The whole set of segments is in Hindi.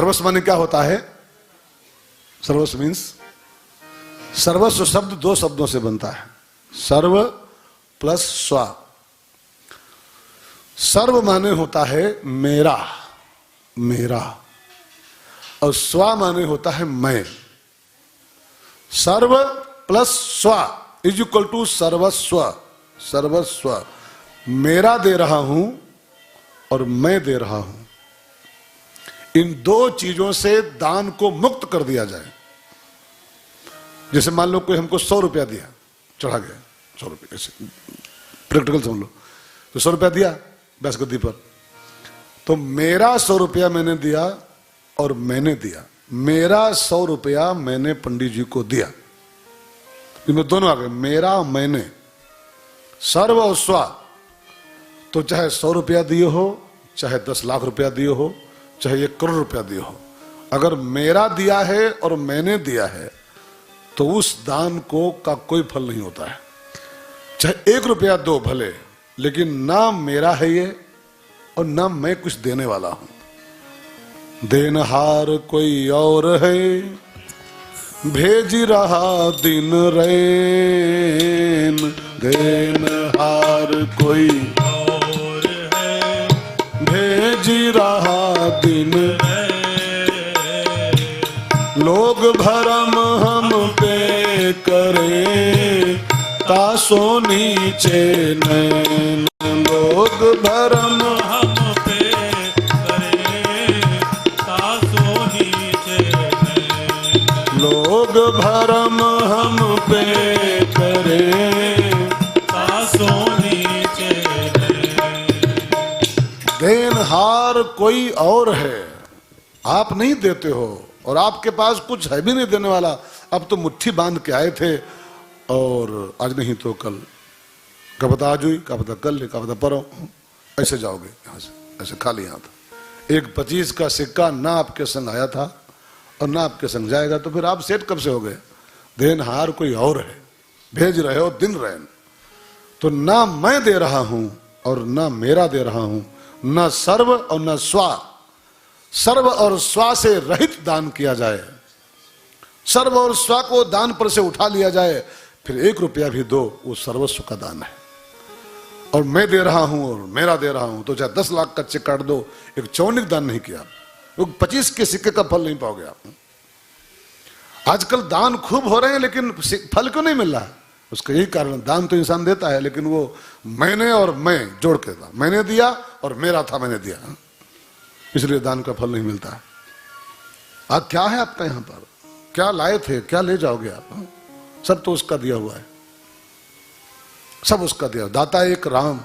सर्वस्व माने क्या होता है? सर्वस्व मीन्स, सर्वस्व शब्द दो शब्दों से बनता है, सर्व प्लस स्व। सर्व माने होता है मेरा, मेरा, और स्व माने होता है मैं। सर्व प्लस स्व इज इक्वल टू सर्वस्व। सर्वस्व मेरा दे रहा हूं और मैं दे रहा हूं, इन दो चीजों से दान को मुक्त कर दिया जाए। जैसे मान लो कोई हमको 100 रुपया दिया, चढ़ा गया 100 रुपया, ऐसे प्रैक्टिकल समझ लो, तो 100 रुपया दिया बैस गद्दी पर, तो मेरा 100 रुपया मैंने दिया और मैंने दिया, मेरा 100 रुपया मैंने पंडित जी को दिया, इनमें दोनों आ गए, मेरा मैंने, सर्व और स्व। तो चाहे 100 रुपया दिए हो, चाहे 10 लाख रुपया दिए हो, चाहे 1 करोड़ रुपया दिए हो, अगर मेरा दिया है और मैंने दिया है तो उस दान को का कोई फल नहीं होता है। चाहे 1 रुपया दो भले, लेकिन ना मेरा है ये और ना मैं कुछ देने वाला हूं। देनहार कोई और है, भेज रहा दिन रैन। देनहार कोई और है, भेज रहा दिन रैन। लोग भरम हम पे करे, तासो नीचे नैन। लोग भरम हम पे करे, तासो नीचे नैन। लोग भरम हम पे करे, तासो नीचे नैन। देनहार कोई और है, आप नहीं देते हो और आपके पास कुछ है भी नहीं देने वाला। अब तो मुट्ठी बांध के आए थे और आज नहीं तो कल, क्या पता आज हुई, क्या पता कल, क्या पता परसों, ऐसे जाओगे यहाँ से, ऐसे खाली हाथ। एक 25 का सिक्का ना आपके संग आया था और ना आपके संग जाएगा, तो फिर आप सेठ कब से हो गए? देनहार कोई और है, भेज रहे हो दिन रैन। तो ना मैं दे रहा हूं और ना मेरा दे रहा हूं, ना सर्व और ना स्व। सर्व और स्व से रहित दान किया जाए, सर्व और स्व को दान पर से उठा लिया जाए, फिर 1 रुपया भी दो, वो सर्वस्व का दान है। और मैं दे रहा हूं और मेरा दे रहा हूं, तो चाहे 10 लाख का चेक काट दो, एक चौनिक दान नहीं किया, वो 25 के सिक्के का फल नहीं पाओगे आप। आजकल दान खूब हो रहे हैं लेकिन फल क्यों नहीं मिल रहा है? उसका यही कारण, दान तो इंसान देता है लेकिन वो मैंने और मैं जोड़ के था, मैंने दिया और मेरा था मैंने दिया, इसलिए दान का फल नहीं मिलता है। आज क्या है आपका यहां पर, क्या लाए थे, क्या ले जाओगे आप? सब तो उसका दिया हुआ है, सब उसका दिया। दाता एक राम,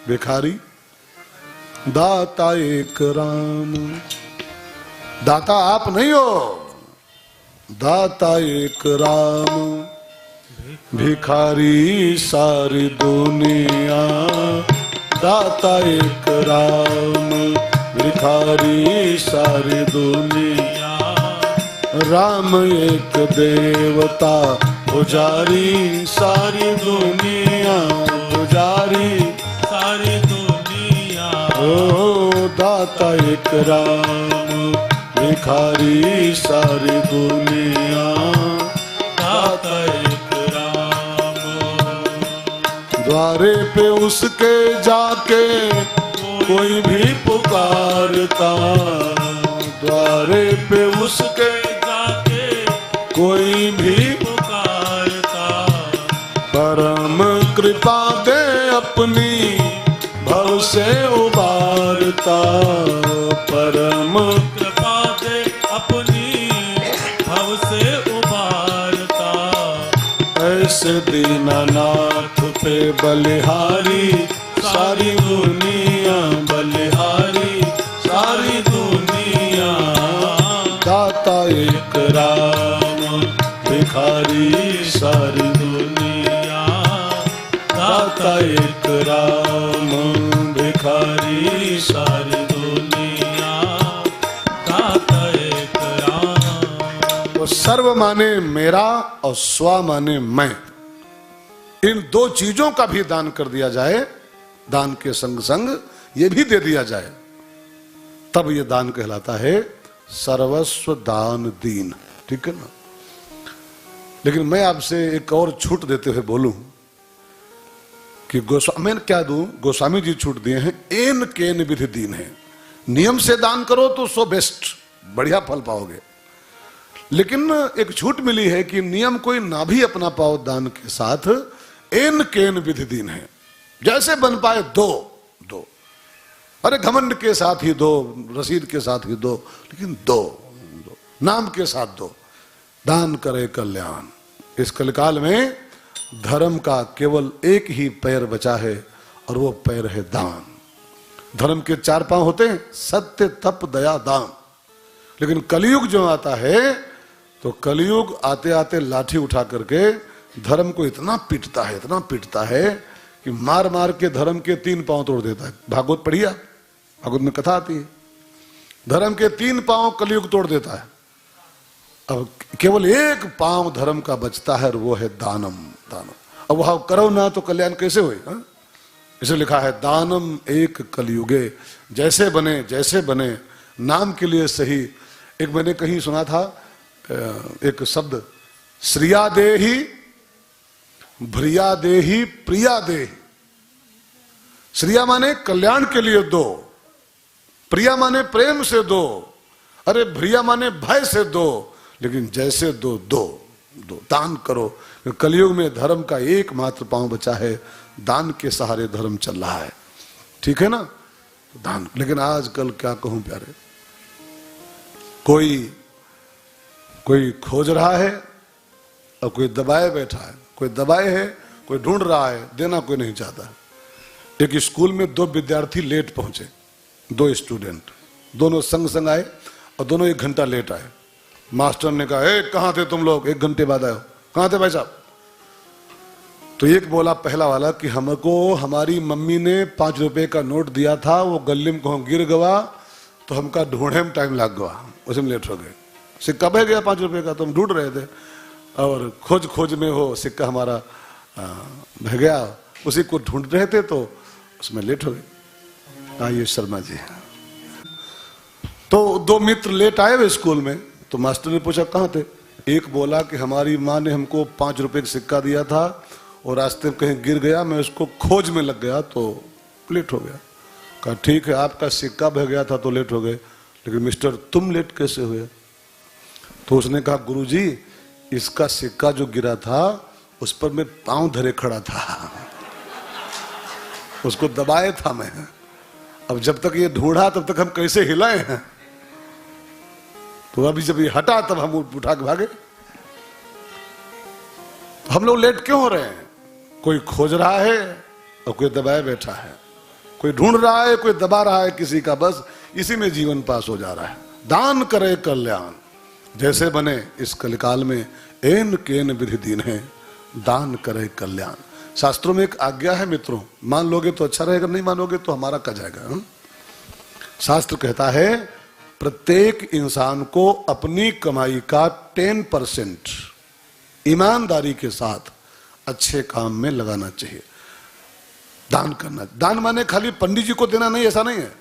भिखारी दाता एक राम। दाता आप नहीं हो, दाता एक राम, भिखारी सारी दुनिया। दाता एक राम, भिखारी सारी दुनिया। राम एक देवता, पुजारी सारी दुनिया। पुजारी सारी दुनिया। ओ दाता एक राम, भिखारी सारी दुनिया। दाता एक राम। द्वारे पे उसके जाके कोई भी पुकारता। द्वारे पे उसके जाके कोई भी पुकारता। परम कृपा दे अपनी, भव से उबारता। परम कृपा दे अपनी, भव से उबारता। ऐसे दीनानाथ पे बलिहारी सारी दुनिया। बलिहारी सारी दुनिया। दाता एक राम, भिखारी सारी दुनिया। दाता एक राम, भिखारी सारी दुनिया। दाता एक राम। तो सर्व माने मेरा और स्व माने मैं, इन दो चीजों का भी दान कर दिया जाए, दान के संग संग ये भी दे दिया जाए, तब ये दान कहलाता है सर्वस्व दान दीन, ठीक है ना। लेकिन मैं आपसे एक और छूट देते हुए बोलूं कि मैं क्या दूं, गोस्वामी जी छूट दिए हैं, एन केन विधि दीन है। नियम से दान करो तो सो बेस्ट, बढ़िया फल पाओगे। लेकिन एक छूट मिली है कि नियम कोई ना भी अपना पाओ दान के साथ, एन केन विधि दीन है। जैसे बन पाए दो दो, अरे घमंड के साथ ही दो, रसीद के साथ ही दो, लेकिन दो दो, नाम के साथ दो। दान करे कल्याण। इस कलकाल में धर्म का केवल एक ही पैर बचा है और वो पैर है दान। धर्म के 4 पांव होते हैं, सत्य, तप, दया, दान। लेकिन कलयुग जो आता है तो कलयुग आते आते लाठी उठा करके धर्म को इतना पीटता है, इतना पीटता है कि मार मार के धर्म के 3 पांव तोड़ देता है। भागवत पढ़िया, भागवत में कथा आती है, धर्म के 3 पांव कलयुग तोड़ देता है। अब केवल 1 पांव धर्म का बचता है और वो है दानम। दानम, अब वह करो ना तो कल्याण कैसे हुए? इसे लिखा है दानम एक कलयुगे, जैसे बने नाम के लिए सही। एक मैंने कहीं सुना था एक शब्द, श्रिया देहि, भ्रिया देहि, प्रिया देहि। श्रिया माने कल्याण के लिए दो, प्रिया माने प्रेम से दो, अरे भ्रिया माने भय से दो, लेकिन जैसे दो दो दो, दान करो। कलयुग में धर्म का एकमात्र पांव बचा है, दान के सहारे धर्म चल रहा है, ठीक है ना, दान। लेकिन आजकल क्या कहूं प्यारे, कोई खोज रहा है और कोई दबाए बैठा है, कोई दबाए है, कोई ढूंढ रहा है, देना कोई नहीं चाहता। एक स्कूल में 2 विद्यार्थी लेट पहुंचे, 2 स्टूडेंट, दोनों संग संग आए और दोनों 1 घंटा लेट आए। मास्टर ने कहा, ए कहां थे तुम लोग, 1 घंटे बाद आए हो, कहां थे भाई साहब? तो एक बोला पहला वाला कि हमको हमारी मम्मी ने 5 रुपए का नोट दिया था, वो गले में कहीं गिर गया तो हमका ढूंढने में टाइम लग गया, उसी में लेट हो गए। सिक्का बह गया 5 रुपए का, तो हम ढूंढ रहे थे और खोज में हो सिक्का हमारा बह गया, उसी को ढूंढ रहे थे तो उसमें लेट हो गए। आइए शर्मा जी। तो 2 मित्र लेट आए हुए स्कूल में, तो मास्टर ने पूछा कहाँ थे? एक बोला कि हमारी माँ ने हमको 5 रुपए का सिक्का दिया था और रास्ते में कहीं गिर गया, मैं उसको खोज में लग गया तो लेट हो गया। कहा ठीक है, आपका सिक्का बह गया था तो लेट हो गए, लेकिन मिस्टर तुम लेट कैसे हुए? तो उसने कहा गुरुजी, इसका सिक्का जो गिरा था उस पर मैं पांव धरे खड़ा था, उसको दबाए था मैं। अब जब तक ये ढूंढा तब तक हम कैसे हिलाए हैं, तो अभी जब ये हटा तब हम उठा के भागे। हम लोग लेट क्यों हो रहे हैं? कोई खोज रहा है और कोई दबाए बैठा है, कोई ढूंढ रहा है, कोई दबा रहा है किसी का, बस इसी में जीवन पास हो जा रहा है। दान करे कल्याण, जैसे बने इस कलिकाल में एन केन विधि दीन है, दान करे कल्याण। शास्त्रों में एक आज्ञा है मित्रों, मान लोगे तो अच्छा रहेगा, नहीं मानोगे तो हमारा का जाएगा। शास्त्र कहता है प्रत्येक इंसान को अपनी कमाई का 10% ईमानदारी के साथ अच्छे काम में लगाना चाहिए, दान करना। दान माने खाली पंडित जी को देना नहीं, ऐसा नहीं है,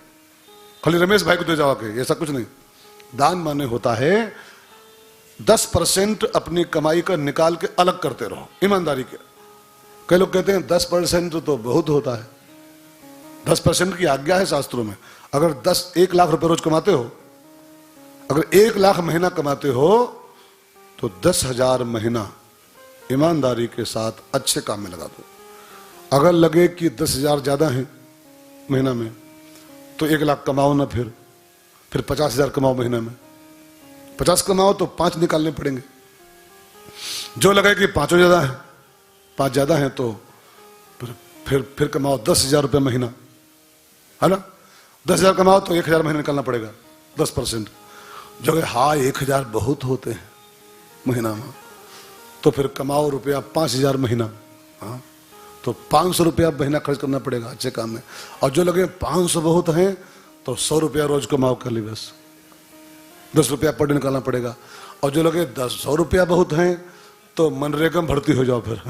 खाली रमेश भाई को दे जाओ के, ऐसा कुछ नहीं। दान माने होता है 10% अपनी कमाई का निकाल के अलग करते रहो, ईमानदारी के। कई लोग कहते हैं 10% तो बहुत होता है, 10% की आज्ञा है शास्त्रों में। अगर 1 लाख रुपए रोज कमाते हो, अगर 1 लाख महीना कमाते हो तो 10,000 महीना ईमानदारी के साथ अच्छे काम में लगा दो। अगर लगे कि 10,000 ज्यादा है महीना में तो 1 लाख कमाओ ना, फिर 50,000 कमाओ महीना में। 50 कमाओ तो 5 निकालने पड़ेंगे। जो लगे कि 5 ज्यादा है, 5 ज्यादा है तो फिर कमाओ 10,000 रुपये महीना, है ना। 10,000 कमाओ तो 1,000 महीना निकालना पड़ेगा, 10%। जो हाँ 1,000 बहुत होते हैं महीना में, तो फिर कमाओ रुपया 5,000 महीना, हाँ तो 500 रुपया महीना खर्च करना पड़ेगा अच्छे काम में। और जो लगे 500 बहुत हैं तो 100 रुपया रोज कमाओ कर ली, बस 10 रुपया पर डे निकालना पड़ेगा। और जो लगे 100 रुपया बहुत हैं तो मनरेगा में भर्ती हो जाओ फिर।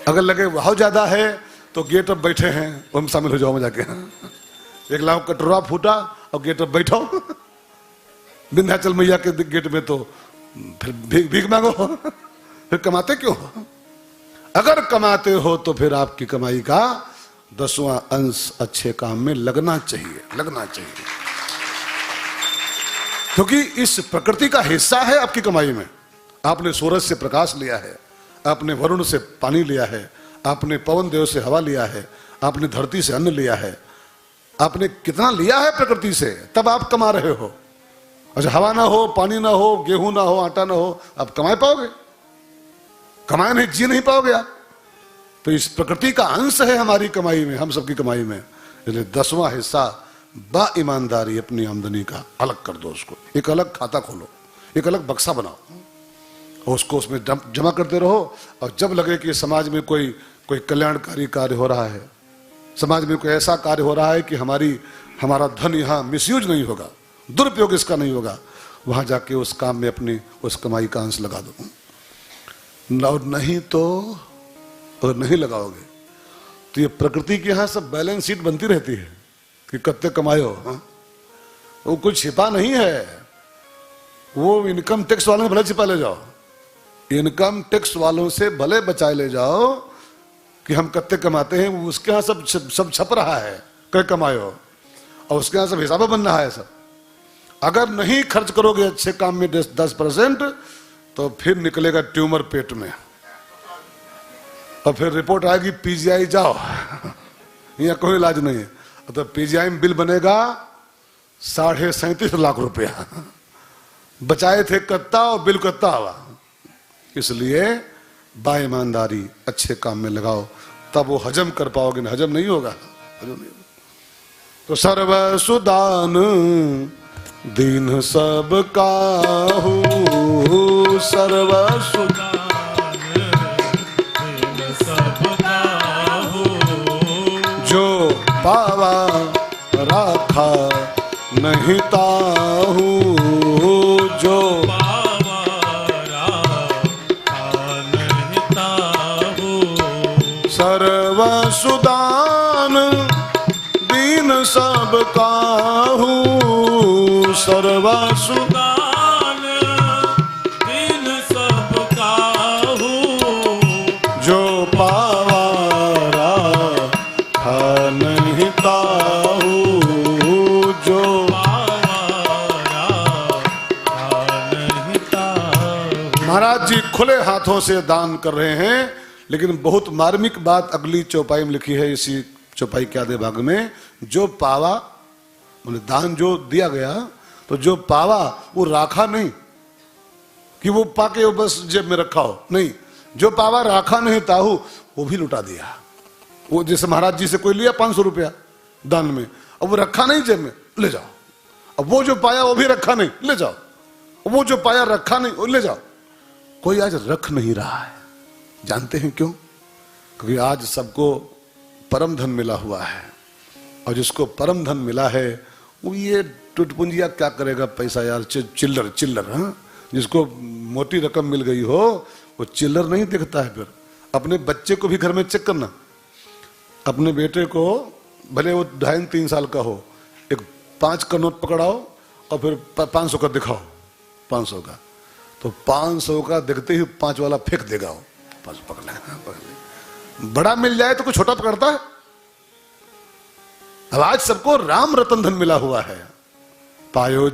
अगर लगे बहुत ज्यादा है तो गेट अब बैठे हैं, हम शामिल हो जाओ जाके। 1 लाख कटोरा फूटा और गेट पर बैठो। विंध्याचल मैया के गेट में तो फिर भीख मांगो। फिर कमाते क्यों हो? अगर कमाते हो तो फिर आपकी कमाई का 10वां अंश अच्छे काम में लगना चाहिए, लगना चाहिए, क्योंकि इस प्रकृति का हिस्सा है आपकी कमाई में। आपने सूरज से प्रकाश लिया है, आपने वरुण से पानी लिया है, आपने पवन देव से हवा लिया है, आपने धरती से अन्न लिया है, आपने कितना लिया है प्रकृति से, तब आप कमा रहे हो। अच्छा, हवा ना हो, पानी ना हो, गेहूं ना हो, आटा ना हो, आप कमा पाओगे? कमाए नहीं, जी नहीं पाओगे आप। तो इस प्रकृति का अंश है हमारी कमाई में, हम सबकी कमाई में। इसलिए 10वां हिस्सा बा ईमानदारी अपनी आमदनी का अलग कर दो। उसको एक अलग खाता खोलो, एक अलग बक्सा बनाओ और उसको उसमें जमा करते रहो। और जब लगे कि समाज में कोई कल्याणकारी कार्य हो रहा है, समाज में कोई ऐसा कार्य हो रहा है कि हमारा धन यहाँ मिसयूज नहीं होगा, दुरुपयोग इसका नहीं होगा, वहां जाके उस काम में अपनी उस कमाई का अंश लगा दो। और नहीं तो अगर नहीं लगाओगे तो ये प्रकृति के यहाँ सब बैलेंस शीट बनती रहती है कि कत्ते कमाए हो। हाँ? वो कुछ छिपा नहीं है। वो इनकम टैक्स वालों से भले छिपा ले जाओ, इनकम टैक्स वालों से भले बचाए ले जाओ कि हम कत्ते कमाते हैं, उसके यहाँ सब छप रहा है कई कमाए हो, और उसके यहाँ सब हिसाब बन रहा है सब। अगर नहीं खर्च करोगे अच्छे काम में 10% तो फिर निकलेगा ट्यूमर पेट में, और फिर रिपोर्ट आएगी पीजीआई जाओ। यहाँ कोई इलाज नहीं है। तो पीजीआई में बिल बनेगा 37.5 लाख रुपया। बचाए थे कत्ता और बिल कत्ता हुआ। इसलिए बाईमानदारी अच्छे काम में लगाओ, तब वो हजम कर पाओगे। ना हजम नहीं होगा, हजम नहीं होगा। तो सर्व सुदान दीन सब काहू, सर्व सुदान दीन सब काहू, जो पावा राखा नहीं ताहू, जो सर्व सुदान दीन सब काहू, सर्व सुदान दीन सब काहू, जो पावारा खा नहीं ताहू, जो पावारा खा नहीं ताहू। महाराज जी खुले हाथों से दान कर रहे हैं, लेकिन बहुत मार्मिक बात अगली चौपाई में लिखी है, इसी चौपाई के आधे भाग में। जो पावा मतलब दान जो दिया गया, तो जो पावा वो राखा नहीं कि वो पाके वो बस जेब में रखा हो, नहीं। जो पावा राखा नहीं ताहू, वो भी लुटा दिया। वो जैसे महाराज जी से कोई लिया 500 रुपया दान में, अब वो रखा नहीं जेब में, ले जाओ। अब वो जो पाया वो भी रखा नहीं, ले जाओ। वो जो पाया रखा नहीं, वो ले जाओ। कोई आज रख नहीं रहा है। जानते हैं क्यों? क्योंकि आज सबको परम धन मिला हुआ है, और जिसको परम धन मिला है वो ये टुटपुंजिया क्या करेगा पैसा यार, चिल्लर चिल्लर। हाँ, जिसको मोटी रकम मिल गई हो वो चिल्लर नहीं देखता है। फिर अपने बच्चे को भी घर में चेक करना, अपने बेटे को भले वो 2.5-3 साल का हो, एक 5 का नोट पकड़ाओ और फिर 500 का दिखाओ, 500 का, तो 500 का देखते ही 5 वाला फेंक देगा। वो 5 पकड़ ले। बड़ा मिल जाए तो कोई छोटा पकड़ता है? अब आज सबको राम रतन धन मिला हुआ है। पायो